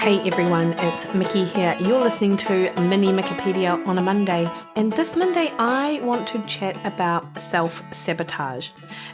Hey everyone, it's Mikki here. You're listening to Mini Mikkipedia on a Monday. And this Monday I want to chat about self-sabotage.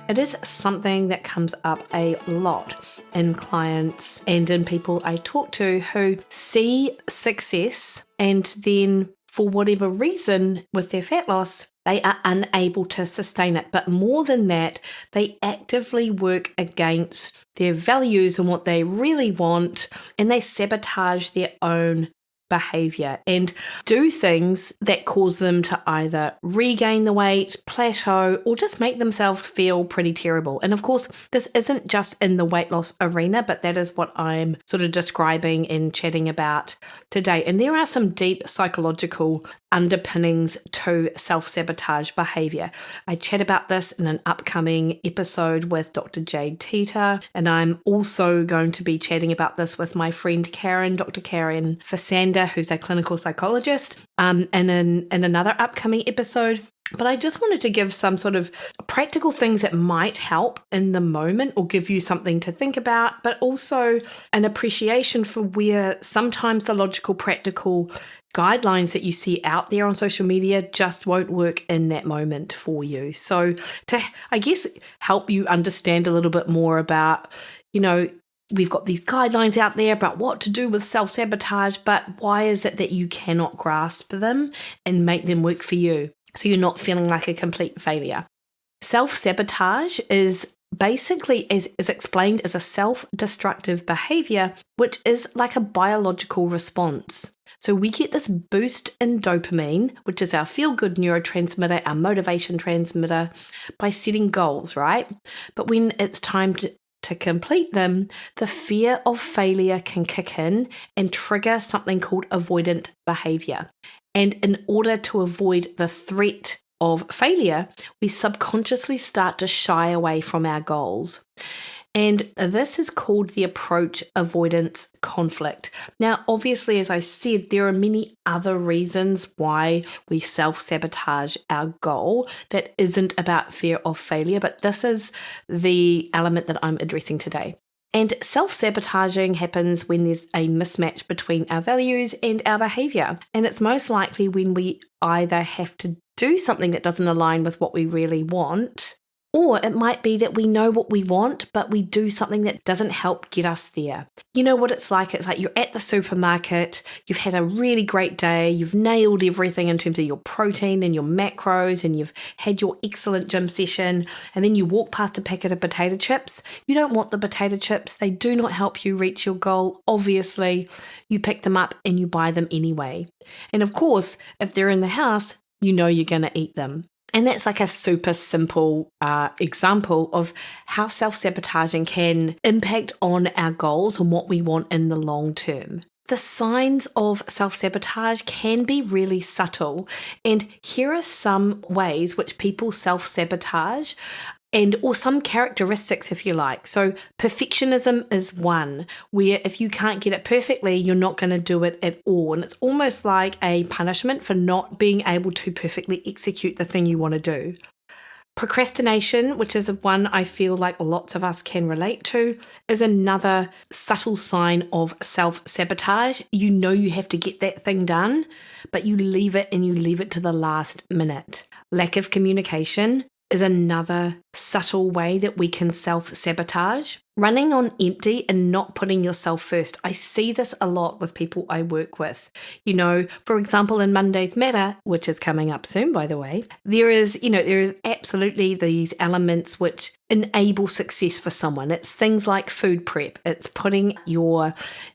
It is something that comes up a lot in clients and in people I talk to who see success and then for whatever reason with their fat loss, they are unable to sustain it. But more than that, they actively work against their values and what they really want, and they sabotage their own behavior and do things that cause them to either regain the weight, plateau, or just make themselves feel pretty terrible. And of course, this isn't just in the weight loss arena, but that is what I'm sort of describing and chatting about today. And there are some deep psychological underpinnings to self-sabotage behavior. I chat about this in an upcoming episode with Dr. Jade Teeter, and I'm also going to be chatting about this with my friend Karen, Dr. Karen Fasander, who's a clinical psychologist, and in another upcoming episode. But I just wanted to give some sort of practical things that might help in the moment or give you something to think about, but also an appreciation for where sometimes the logical, practical guidelines that you see out there on social media just won't work in that moment for you. So to, I guess, help you understand a little bit more about, we've got these guidelines out there about what to do with self-sabotage, but why is it that you cannot grasp them and make them work for you so you're not feeling like a complete failure? Self-sabotage is basically is explained as a self-destructive behavior, which is like a biological response. So we get this boost in dopamine, which is our feel-good neurotransmitter, our motivation transmitter, by setting goals, right? But when it's time to complete them, the fear of failure can kick in and trigger something called avoidant behavior. And in order to avoid the threat of failure, we subconsciously start to shy away from our goals. And this is called the approach avoidance conflict. Now, obviously, as I said, there are many other reasons why we self-sabotage our goal that isn't about fear of failure, but this is the element that I'm addressing today. And self-sabotaging happens when there's a mismatch between our values and our behavior. And it's most likely when we either have to do something that doesn't align with what we really want, or it might be that we know what we want, but we do something that doesn't help get us there. You know what it's like? It's like you're at the supermarket, you've had a really great day, you've nailed everything in terms of your protein and your macros, and you've had your excellent gym session, and then you walk past a packet of potato chips. You don't want the potato chips. They do not help you reach your goal. Obviously, you pick them up and you buy them anyway. And of course, if they're in the house, you know you're going to eat them. And that's like a super simple example of how self-sabotaging can impact on our goals and what we want in the long term. The signs of self-sabotage can be really subtle, and here are some ways which people self-sabotage or some characteristics, if you like. So perfectionism is one, where if you can't get it perfectly, you're not going to do it at all. And it's almost like a punishment for not being able to perfectly execute the thing you want to do. Procrastination, which is one I feel like lots of us can relate to, is another subtle sign of self-sabotage. You know you have to get that thing done, but you leave it to the last minute. Lack of communication is another subtle way that we can self-sabotage. Running on empty and not putting yourself first. I see this a lot with people I work with. For example, in Monday's Matter, which is coming up soon, by the way, there is absolutely these elements which enable success for someone. It's things like food prep. It's putting your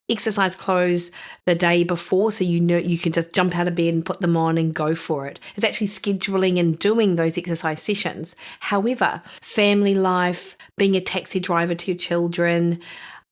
exercise clothes the day before so you know you can just jump out of bed and put them on and go for it. It's actually scheduling and doing those exercise sessions. However, family life, being a taxi driver to your children,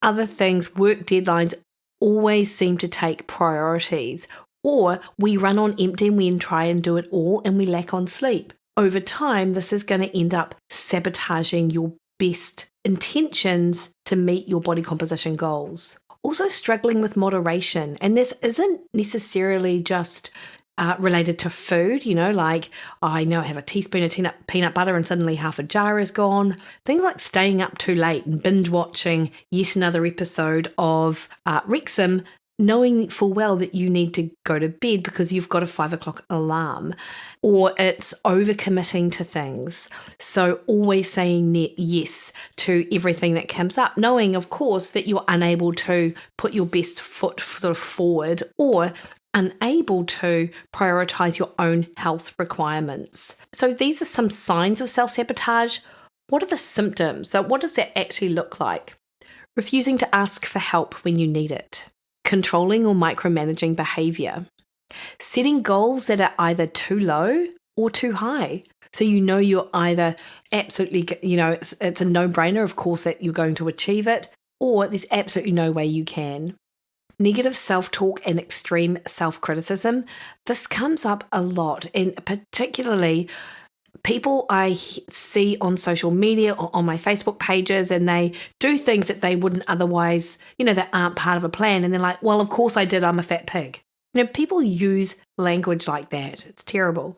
other things, work deadlines always seem to take priorities. Or we run on empty and we try and do it all and we lack on sleep. Over time, this is going to end up sabotaging your best intentions to meet your body composition goals. Also struggling with moderation. And this isn't necessarily just related to food, like I have a teaspoon of peanut butter and suddenly half a jar is gone. Things like staying up too late and binge watching yet another episode of Wrexham knowing full well that you need to go to bed because you've got a 5 o'clock alarm, or it's overcommitting to things. So always saying yes to everything that comes up, knowing, of course, that you're unable to put your best foot sort of forward or unable to prioritize your own health requirements. So these are some signs of self-sabotage. What are the symptoms? So what does that actually look like? Refusing to ask for help when you need it. Controlling or micromanaging behavior. Setting goals that are either too low or too high. So you know you're either absolutely, it's a no-brainer, of course, that you're going to achieve it, or there's absolutely no way you can. Negative self-talk and extreme self-criticism. This comes up a lot, and particularly people I see on social media or on my Facebook pages, and they do things that they wouldn't otherwise, that aren't part of a plan. And they're like, well, of course I did, I'm a fat pig. People use language like that. It's terrible.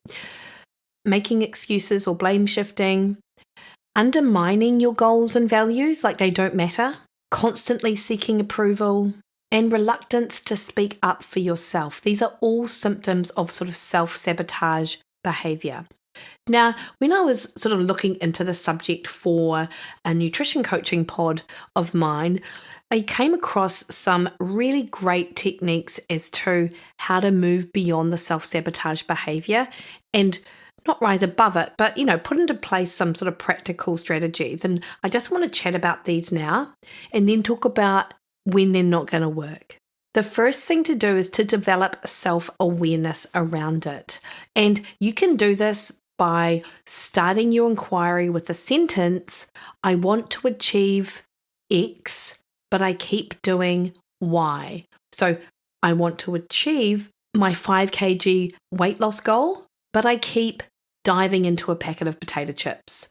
Making excuses or blame shifting. Undermining your goals and values like they don't matter. Constantly seeking approval. And reluctance to speak up for yourself. These are all symptoms of sort of self-sabotage behavior. Now, when I was sort of looking into the subject for a nutrition coaching pod of mine, I came across some really great techniques as to how to move beyond the self-sabotage behavior and not rise above it, but, put into place some sort of practical strategies. And I just want to chat about these now and then talk about when they're not going to work. The first thing to do is to develop self-awareness around it. And you can do this by starting your inquiry with the sentence, I want to achieve X, but I keep doing Y. So I want to achieve my 5 kg weight loss goal, but I keep diving into a packet of potato chips.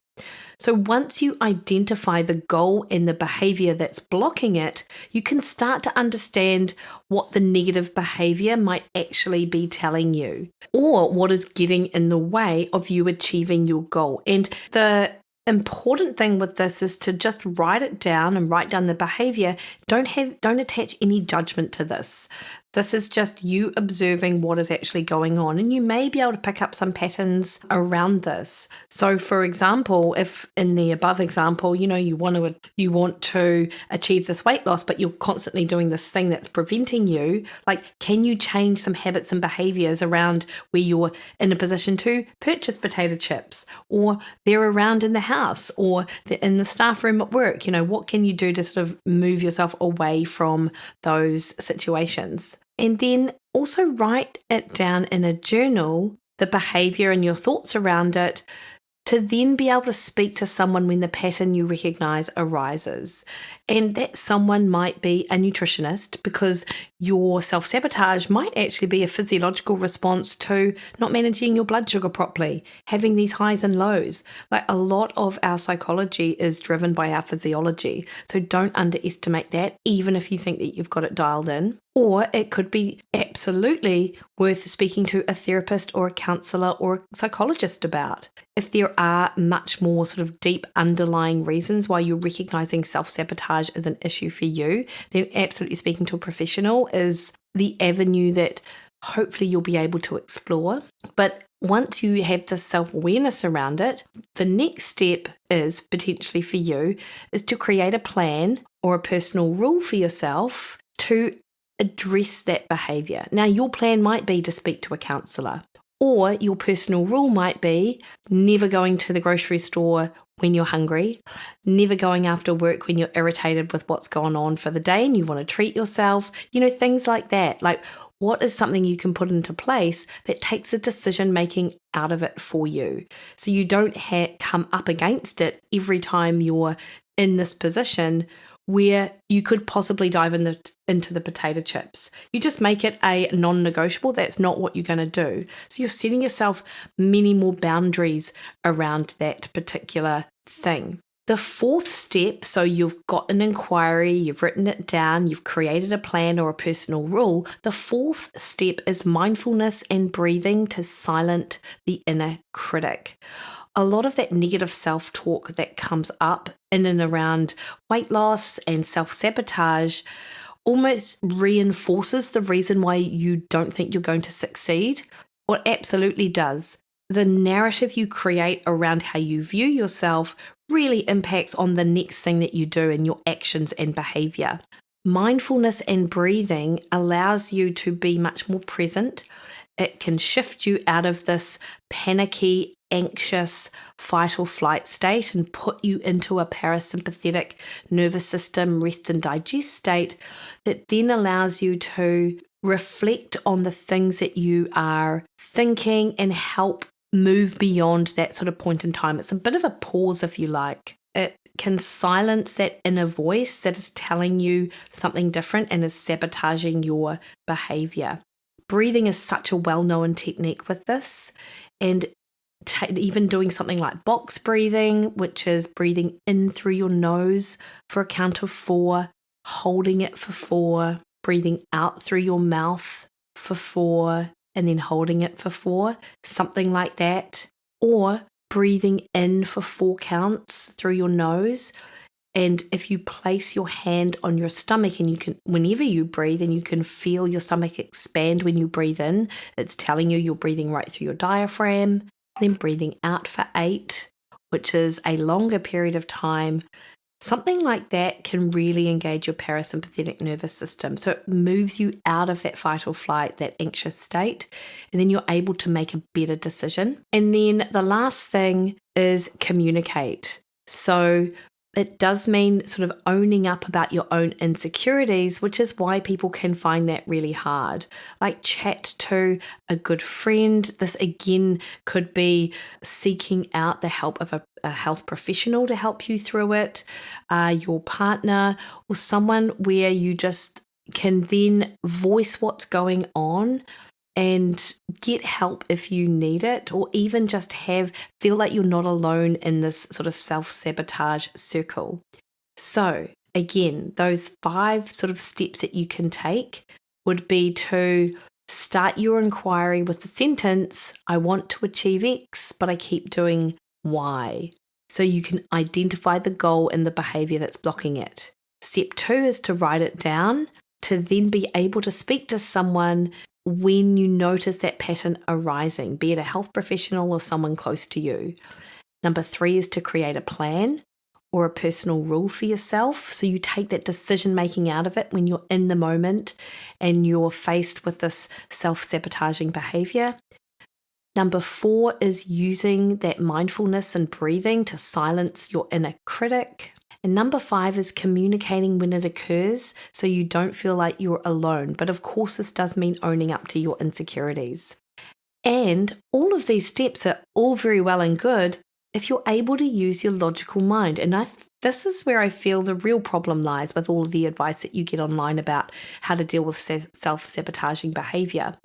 So once you identify the goal and the behavior that's blocking it, you can start to understand what the negative behavior might actually be telling you, or what is getting in the way of you achieving your goal. And the important thing with this is to just write it down and write down the behavior. Don't attach any judgment to this. This is just you observing what is actually going on, and you may be able to pick up some patterns around this. So, for example, if in the above example, you want to achieve this weight loss, but you're constantly doing this thing that's preventing you, like, can you change some habits and behaviors around where you're in a position to purchase potato chips, or they're around in the house, or they're in the staff room at work? What can you do to sort of move yourself away from those situations? And then also write it down in a journal, the behavior and your thoughts around it, to then be able to speak to someone when the pattern you recognize arises. And that someone might be a nutritionist, because your self-sabotage might actually be a physiological response to not managing your blood sugar properly, having these highs and lows. Like, a lot of our psychology is driven by our physiology. So don't underestimate that, even if you think that you've got it dialed in. Or it could be absolutely worth speaking to a therapist or a counselor or a psychologist about. If there are much more sort of deep underlying reasons why you're recognizing self-sabotage as an issue for you, then absolutely speaking to a professional is the avenue that hopefully you'll be able to explore. But once you have this self-awareness around it, the next step is potentially for you is to create a plan or a personal rule for yourself to address that behavior. Now, your plan might be to speak to a counsellor, or your personal rule might be never going to the grocery store when you're hungry, never going after work when you're irritated with what's gone on for the day and you want to treat yourself, things like that. Like, what is something you can put into place that takes the decision making out of it for you, so you don't come up against it every time you're in this position where you could possibly dive into the potato chips. You just make it a non-negotiable. That's not what you're going to do. So you're setting yourself many more boundaries around that particular thing. The fourth step, so you've got an inquiry, you've written it down, you've created a plan or a personal rule. The fourth step is mindfulness and breathing to silence the inner critic. A lot of that negative self-talk that comes up in and around weight loss and self-sabotage almost reinforces the reason why you don't think you're going to succeed? Well, it absolutely does. The narrative you create around how you view yourself really impacts on the next thing that you do in your actions and behavior. Mindfulness and breathing allows you to be much more present. It can shift you out of this panicky, anxious fight or flight state and put you into a parasympathetic nervous system rest and digest state that then allows you to reflect on the things that you are thinking and help move beyond that sort of point in time. It's a bit of a pause, if you like. It can silence that inner voice that is telling you something different and is sabotaging your behavior. Breathing is such a well-known technique with this, and even doing something like box breathing, which is breathing in through your nose for a count of 4, holding it for 4, breathing out through your mouth for 4, and then holding it for 4, something like that. Or breathing in for 4 counts through your nose. And if you place your hand on your stomach and you can, whenever you breathe, and you can feel your stomach expand when you breathe in, it's telling you you're breathing right through your diaphragm. Then breathing out for 8, which is a longer period of time. Something like that can really engage your parasympathetic nervous system. So it moves you out of that fight or flight, that anxious state, and then you're able to make a better decision. And then the last thing is communicate. So it does mean sort of owning up about your own insecurities, which is why people can find that really hard. Like chat to a good friend. This again could be seeking out the help of a health professional to help you through it, your partner, or someone where you just can then voice what's going on and get help if you need it, or even just feel like you're not alone in this sort of self-sabotage circle. So again, those 5 sort of steps that you can take would be to start your inquiry with the sentence, I want to achieve X, but I keep doing Y. So you can identify the goal and the behavior that's blocking it. Step 2 is to write it down, to then be able to speak to someone when you notice that pattern arising, be it a health professional or someone close to you. Number 3 is to create a plan or a personal rule for yourself. So you take that decision making out of it when you're in the moment and you're faced with this self-sabotaging behavior. Number 4 is using that mindfulness and breathing to silence your inner critic. And number 5 is communicating when it occurs so you don't feel like you're alone. But of course, this does mean owning up to your insecurities. And all of these steps are all very well and good if you're able to use your logical mind. And this is where I feel the real problem lies with all of the advice that you get online about how to deal with self-sabotaging behavior.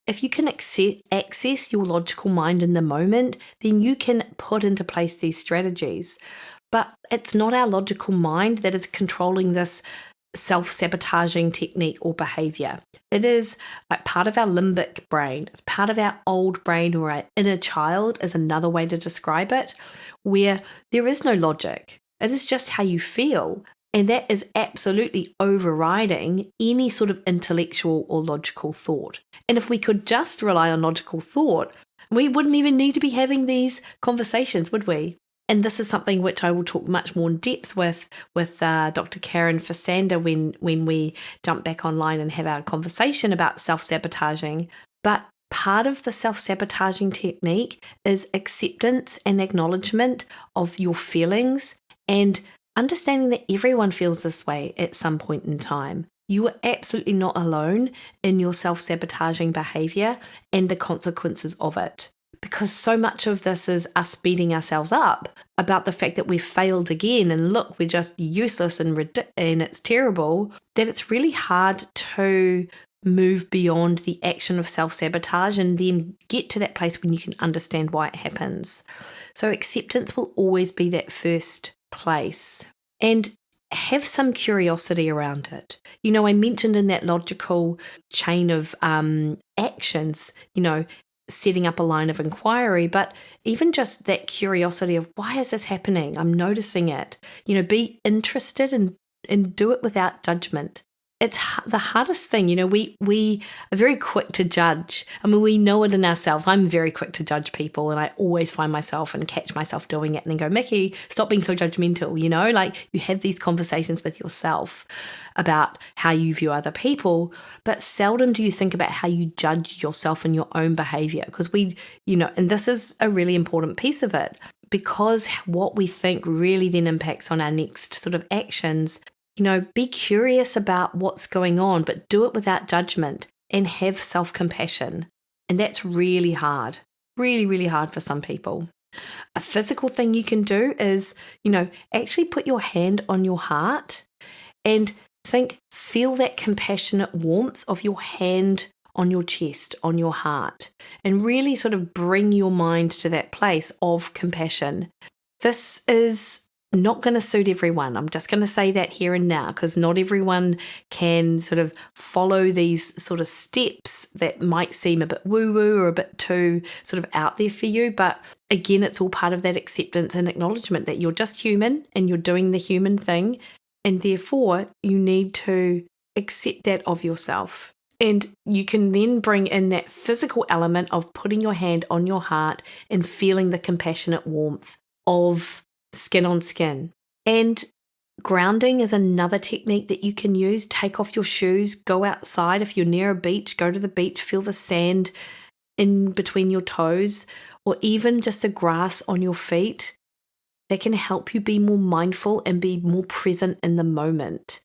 If you can access your logical mind in the moment, then you can put into place these strategies. But it's not our logical mind that is controlling this self-sabotaging technique or behavior. It is like part of our limbic brain. It's part of our old brain, or our inner child is another way to describe it, where there is no logic. It is just how you feel. And that is absolutely overriding any sort of intellectual or logical thought. And if we could just rely on logical thought, we wouldn't even need to be having these conversations, would we? And this is something which I will talk much more in depth with Dr. Karen Fasander when we jump back online and have our conversation about self-sabotaging. But part of the self-sabotaging technique is acceptance and acknowledgement of your feelings and understanding that everyone feels this way at some point in time. You are absolutely not alone in your self-sabotaging behavior and the consequences of it. Because so much of this is us beating ourselves up about the fact that we've failed again and look, we're just useless and it's terrible, that it's really hard to move beyond the action of self-sabotage and then get to that place when you can understand why it happens. So acceptance will always be that first place. And have some curiosity around it. You know, I mentioned in that logical chain of actions, setting up a line of inquiry, but even just that curiosity of why is this happening? I'm noticing it. Be interested and do it without judgment. it's the hardest thing. We are very quick to judge. I mean, we know it in ourselves. I'm very quick to judge people, and I always find myself and catch myself doing it and then go, Mikki, stop being so judgmental. Like you have these conversations with yourself about how you view other people, but seldom do you think about how you judge yourself and your own behavior. Because and this is a really important piece of it, because what we think really then impacts on our next sort of actions. Be curious about what's going on, but do it without judgment and have self-compassion. And that's really hard, really, really hard for some people. A physical thing you can do is, actually put your hand on your heart and feel that compassionate warmth of your hand on your chest, on your heart, and really sort of bring your mind to that place of compassion. This is not going to suit everyone. I'm just going to say that here and now, because not everyone can sort of follow these sort of steps that might seem a bit woo-woo or a bit too sort of out there for you. But again, it's all part of that acceptance and acknowledgement that you're just human and you're doing the human thing. And therefore, you need to accept that of yourself. And you can then bring in that physical element of putting your hand on your heart and feeling the compassionate warmth of skin on skin. And grounding is another technique that you can use. Take off your shoes, go outside. If you're near a beach, go to the beach, feel the sand in between your toes, or even just the grass on your feet. That can help you be more mindful and be more present in the moment.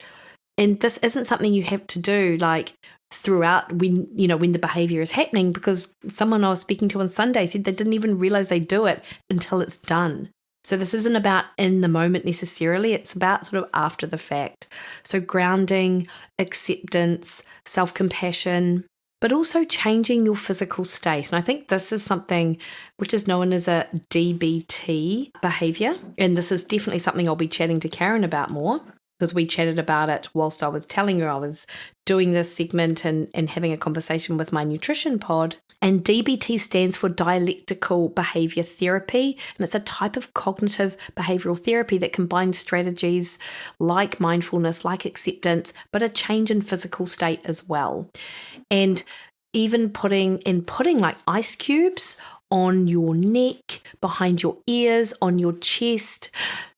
And this isn't something you have to do like throughout when the behavior is happening, because someone I was speaking to on Sunday said they didn't even realize they do it until it's done. So this isn't about in the moment necessarily, it's about sort of after the fact. So grounding, acceptance, self-compassion, but also changing your physical state. And I think this is something which is known as a DBT behavior. And this is definitely something I'll be chatting to Karen about more, because we chatted about it whilst I was telling her I was doing this segment and having a conversation with my nutrition pod. And DBT stands for dialectical behavior therapy. And it's a type of cognitive behavioral therapy that combines strategies like mindfulness, like acceptance, but a change in physical state as well. And even putting like ice cubes on your neck, behind your ears, on your chest,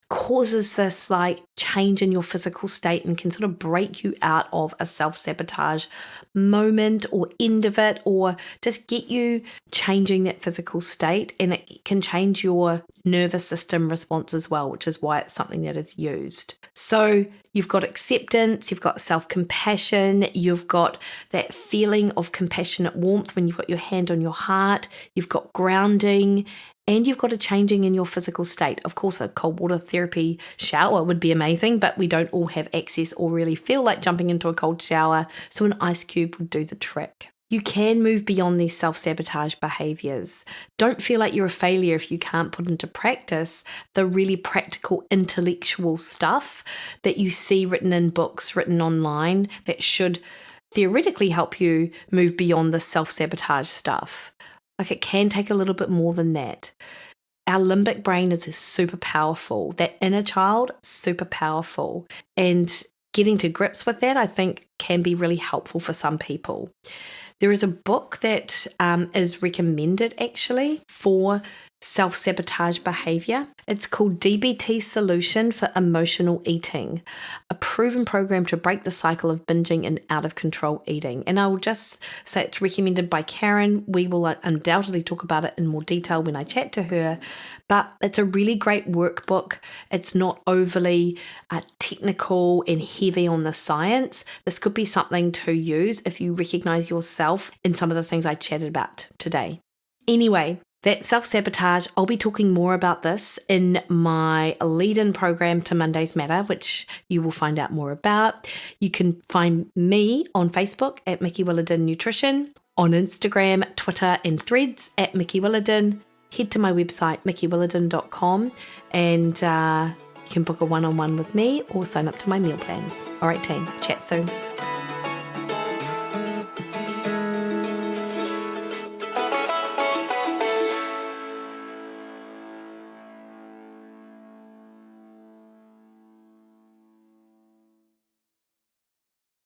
causes this like change in your physical state and can sort of break you out of a self-sabotage moment or end of it, or just get you changing that physical state. And it can change your nervous system response as well, which is why it's something that is used. So you've got acceptance, you've got self-compassion, you've got that feeling of compassionate warmth when you've got your hand on your heart, you've got grounding, and you've got a changing in your physical state. Of course, a cold water therapy shower would be amazing, but we don't all have access or really feel like jumping into a cold shower, so an ice cube would do the trick. You can move beyond these self-sabotage behaviors. Don't feel like you're a failure if you can't put into practice the really practical intellectual stuff that you see written in books, written online, that should theoretically help you move beyond the self-sabotage stuff. Like, it can take a little bit more than that. Our limbic brain is super powerful. That inner child, super powerful. And getting to grips with that, I think, can be really helpful for some people. There is a book that is recommended actually for self-sabotage behavior. It's called DBT Solution for Emotional Eating, a proven program to break the cycle of binging and out of control eating. And I will just say it's recommended by Karen. We will undoubtedly talk about it in more detail when I chat to her, but it's a really great workbook. It's not overly technical and heavy on the science. This could be something to use if you recognize yourself in some of the things I chatted about today. Anyway, that self-sabotage, I'll be talking more about this in my Williden program to Mondays Matter, which you will find out more about. You can find me on Facebook at Mikki Williden Nutrition, on Instagram, Twitter and Threads at Mikki Williden. Head to my website, mikkywilliden.com, and you can book a one-on-one with me or sign up to my meal plans. All right, team, chat soon.